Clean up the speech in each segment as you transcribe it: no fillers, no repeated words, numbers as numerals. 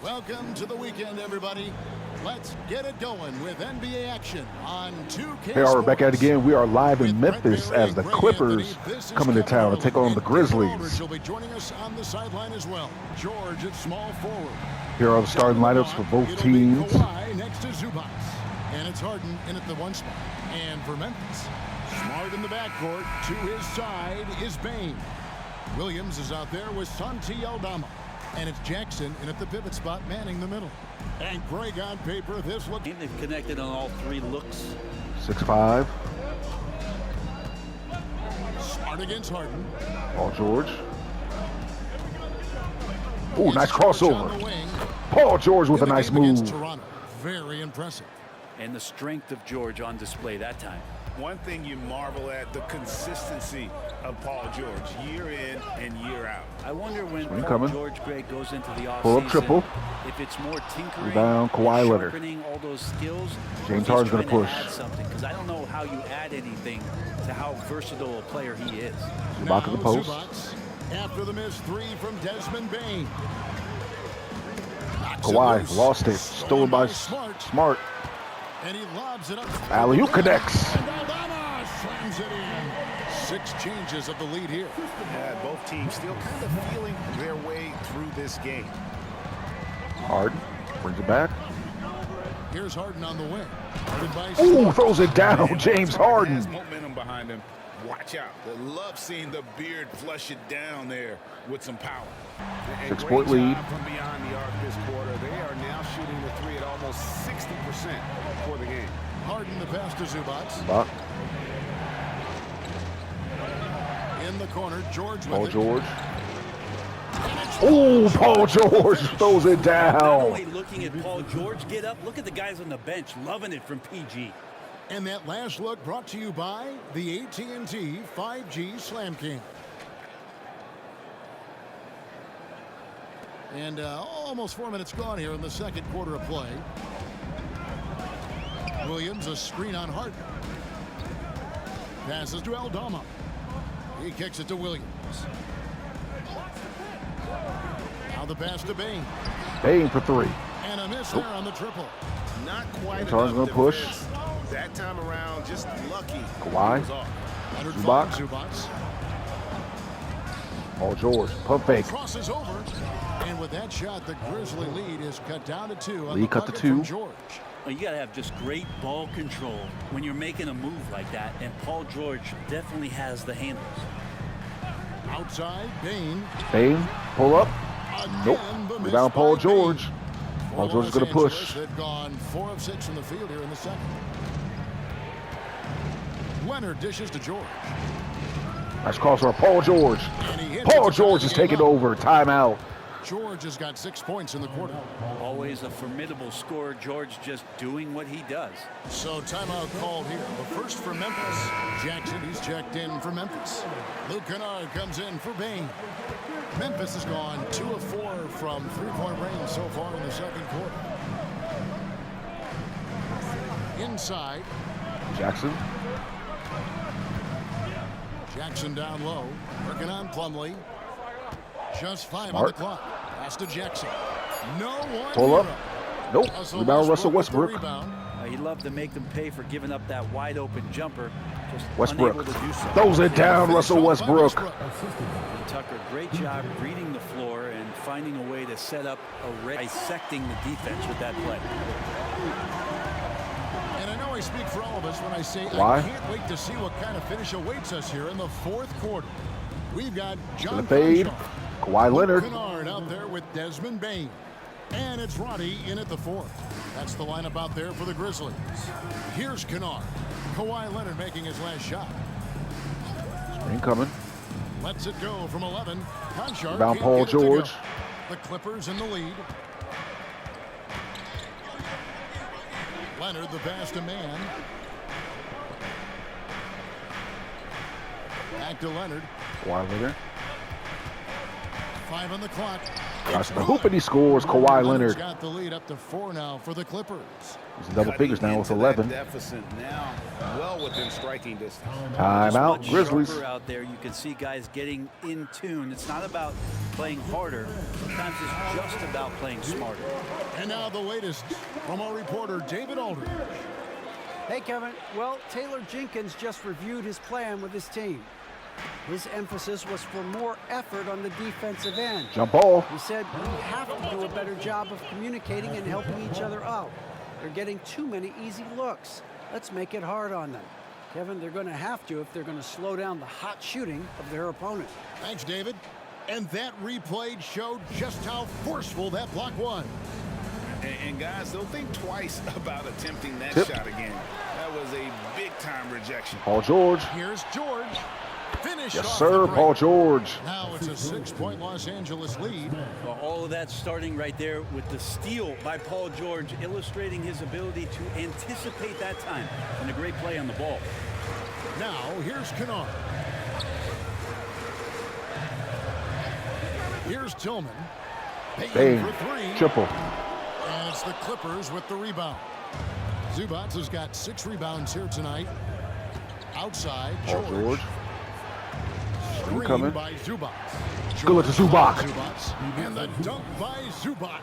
Welcome to the weekend, everybody. Let's get it going with NBA action on 2K. Hey, all right, back at it again. We are live in Memphis as the Clippers come into town to take on the Grizzlies. She'll be joining us on the sideline as well. George at small forward. Here are the starting lineups for both teams. Kawhi next to Zubac. And it's Harden in at the one spot. And for Memphis, Smart in the backcourt. To his side is Bane. Williams is out there with Santi Aldama. And it's Jackson in at the pivot spot, manning the middle. And Greg on paper, this looks... They've connected on all three looks. 6'5". Smart against Harden. Paul George. Ooh, nice crossover. Paul George with a nice move. Toronto. Very impressive. And the strength of George on display that time. One thing you marvel at, the consistency of Paul George, year in and year out. I wonder when George Greg goes into the offseason, pull up triple. If it's more tinkering, rebound, Kawhi Leonard. Sharpening all those skills. James Harden's going to push. Add something, because I don't know how you add anything to how versatile a player he is. Zubac at the post. Zubac, after the missed three from Desmond Bane. Kawhi lost it, stolen by Smart. And he lobs it up. Alley-oop connects. And Aldama slams it in. 6 changes of the lead here. Yeah, both teams still kind of feeling their way through this game. Harden brings it back. Here's Harden on the wing. Harden by Ooh, throws it down. James Harden. Has momentum behind him. Watch out. They love seeing the beard flush it down there with some power. 6-point lead. From beyond the arc this quarter, they are now shooting the three at almost 60% for the game. Harden the pass to Zubac. In the corner, George with Paul it. George. Oh, Paul George throws it down. Not only looking at Paul George get up, look at the guys on the bench loving it from PG. And that last look brought to you by the AT&T 5G Slam Cam. And almost 4 minutes gone here in the second quarter of play. Williams, a screen on Harden. Passes to Aldama. He kicks it to Williams. Now the pass to Bane. Bane for 3. And a miss there on the triple. Not quite Harden's going to push. That time around, just lucky. Kawhi. Zubac. Paul George. Pump fake. Crosses over. And with that shot, the Grizzly lead is cut down to 2. On Lead cut to 2. George. Well, you got to have just great ball control when you're making a move like that. And Paul George definitely has the handles. Outside, Bane. Bane, pull up. Nope. Rebound, Paul George. Bane. Paul George is going to push. They've gone 4 of 6 from the field here in the second. Leonard dishes to George. Nice cross for Paul George. Paul George is taking over. Timeout. George has got 6 points in the quarter. Always a formidable scorer. George just doing what he does. So timeout called here. But first for Memphis. Jackson, he's checked in for Memphis. Luke Kennard comes in for Bane. Memphis has gone 2 of 4 from 3-point range so far in the second quarter. Inside. Jackson. Jackson down low. Working on Plumlee. Just 5 Smart. on the clock. Pass to Jackson. No one. Pull up. Nope. Rebound Russell Westbrook. He'd love to make them pay for giving up that wide open jumper. Just Westbrook unable to do so. throws it down. Russell Westbrook. And Tucker, great job reading the floor and finding a way to set up dissecting the defense with that play. And I know I speak for all of us when I say Why? I can't wait to see what kind of finish awaits us here in the fourth quarter. We've got John fade. Kawhi Leonard. Kennard out there with Desmond Bane. And it's Roddy in at the 4th. That's the lineup out there for the Grizzlies. Here's Kennard. Kawhi Leonard making his last shot. Screen coming. Lets it go from 11. Conchar Rebound can't Paul get it to go. George. The Clippers in the lead. Leonard the pass to Man. Back to Leonard. Kawhi Leonard. 5 on the clock. Drives to the hoop and he scores. Kawhi Leonard. Got the lead up to 4 now for the Clippers. He's in double figures now with 11. Deficit now, well within striking distance. Timeout, Grizzlies. Out there, you can see guys getting in tune. It's not about playing harder. Sometimes it's just about playing smarter. And now the latest from our reporter, David Aldridge. Hey, Kevin. Well, Taylor Jenkins just reviewed his plan with his team. His emphasis was for more effort on the defensive end. Jump ball. He said we have to do a better job of communicating and helping each other out. They're getting too many easy looks. Let's make it hard on them. Kevin, they're going to have to if they're going to slow down the hot shooting of their opponent. Thanks, David. And that replay showed just how forceful that block was. And guys, they'll think twice about attempting that shot again. That was a big-time rejection. Paul George. Here's George. Finish Yes, off sir, the break. Paul George. Now it's a 6-point Los Angeles lead. Well, all of that starting right there with the steal by Paul George, illustrating his ability to anticipate that time and a great play on the ball. Now here's Kennard. Here's Tillman. Bang. For 3. Triple. And it's the Clippers with the rebound. Zubac has got 6 rebounds here tonight. Outside, Paul George. Screen Coming. by Zubac. Good to Zubac. And the dunk by Zubac.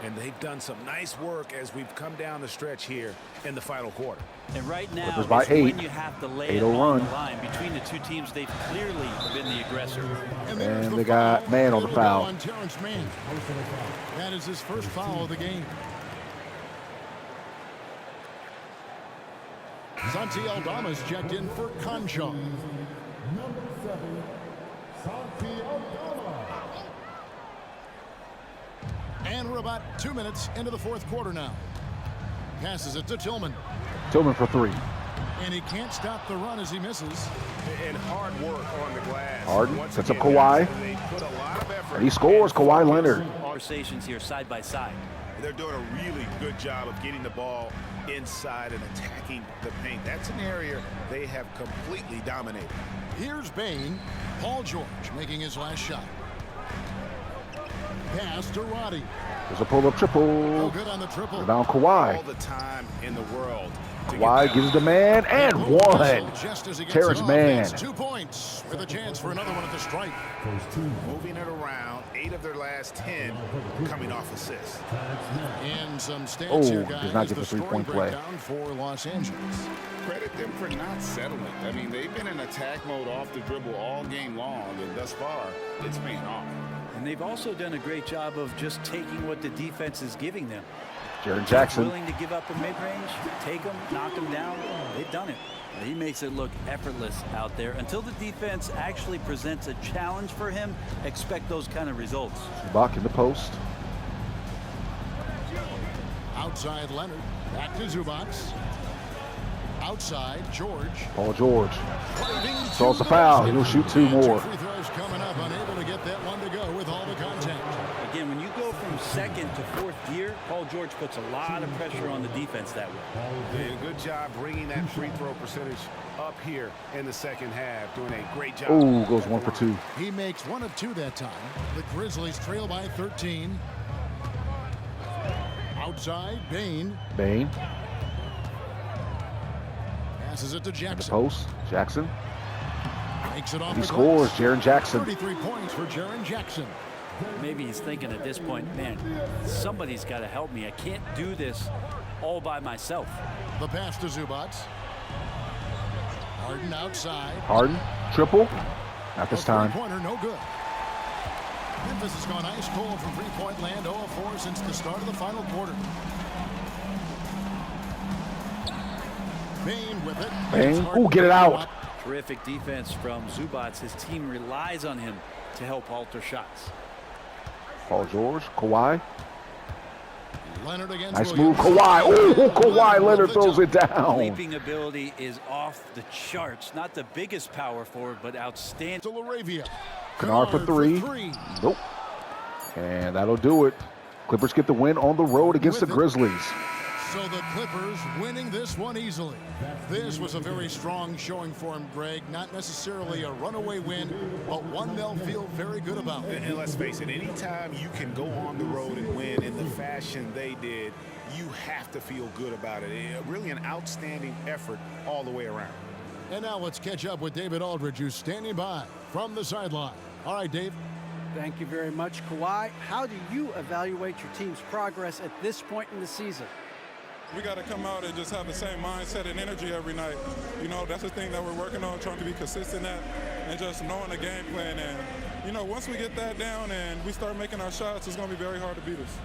And they've done some nice work as we've come down the stretch here in the final quarter. And right now, Clippers by it's 8. when you have to lay it 8-0 on run. the line. Between the two teams, they've clearly been the aggressor. And they got man on the foul. On Terrence Mann. That is his first foul of the game. Santi Aldama's checked in for Concho. Number 7, Santi Aldama. And we're about 2 minutes into the fourth quarter now. Passes it to Tillman. Tillman for 3. And he can't stop the run as he misses. And hard work on the glass. Harden Once sets up again, Kawhi. They put a lot of effort. And he scores. Kawhi Leonard. Conversations here side by side. They're doing a really good job of getting the ball inside and attacking the paint. That's an area they have completely dominated. Here's Bain. Paul George making his last shot. Pass to Roddy. There's a pull-up triple. No good on the triple. Rebound All Kawhi. the time in the world. Kawhi gives the man and one. Just as he gets Terrence it off, Mann. it's 2 points with a chance for another one at the stripe. Moving it around, 8 of their last 10 coming off assists. And some stats Oh, here, does guys. not get The the scoring three-point play. breakdown for Los Angeles. Credit them for not settling. I mean, they've been in attack mode off the dribble all game long, and thus far, it's paying off. And they've also done a great job of just taking what the defense is giving them. Jaren Jackson. Willing to give up a mid-range, take them, knock them down. They've done it. He makes it look effortless out there. Until the defense actually presents a challenge for him, expect those kind of results. Zubac in the post. Outside Leonard. Back to Zubac. Outside George. Paul George. Draws the foul. He'll shoot 2 more. Free throws coming up. Unable to get that one to go with all the contact. Again, when you go from second to fourth gear, Paul George puts a lot of pressure on the defense that way. Did a good job bringing that free throw percentage up here in the second half. Doing a great job. Oh, goes 1 for 2. He makes 1 of 2 that time. The Grizzlies trail by 13. Outside, Bain. Bain. Passes it to In the Jackson. post. Jackson. Makes it off He the scores. glass. Jaren Jackson. 33 points for Jaren Jackson. Maybe he's thinking at this point, man, somebody's got to help me. I can't do this all by myself. The pass to Zubac. Harden outside. Harden. Triple. Not this time. Three-pointer, no good. Memphis has gone ice cold from three-point land, 0 of 4 since the start of the final quarter. Bain with it. Bain. Ooh, get it out. Terrific defense from Zubac. His team relies on him to help alter shots. Paul George. Kawhi. Leonard against Nice Williams. move. Kawhi. Oh, Kawhi Leonard throws it down. Leaping ability is off the charts. Not the biggest power forward, but outstanding. To LaRavia. Kennard for 3. Nope. And that'll do it. Clippers get the win on the road against the Grizzlies. So the Clippers winning this one easily. This was a very strong showing for him, Greg. Not necessarily a runaway win, but one they'll feel very good about. And let's face it, anytime you can go on the road and win in the fashion they did, you have to feel good about it. Really an outstanding effort all the way around. And now let's catch up with David Aldridge, who's standing by from the sideline. All right, Dave. Thank you very much, Kawhi. How do you evaluate your team's progress at this point in the season? We got to come out and just have the same mindset and energy every night. You know, that's the thing that we're working on, trying to be consistent at, and just knowing the game plan. And, you know, once we get that down and we start making our shots, it's going to be very hard to beat us.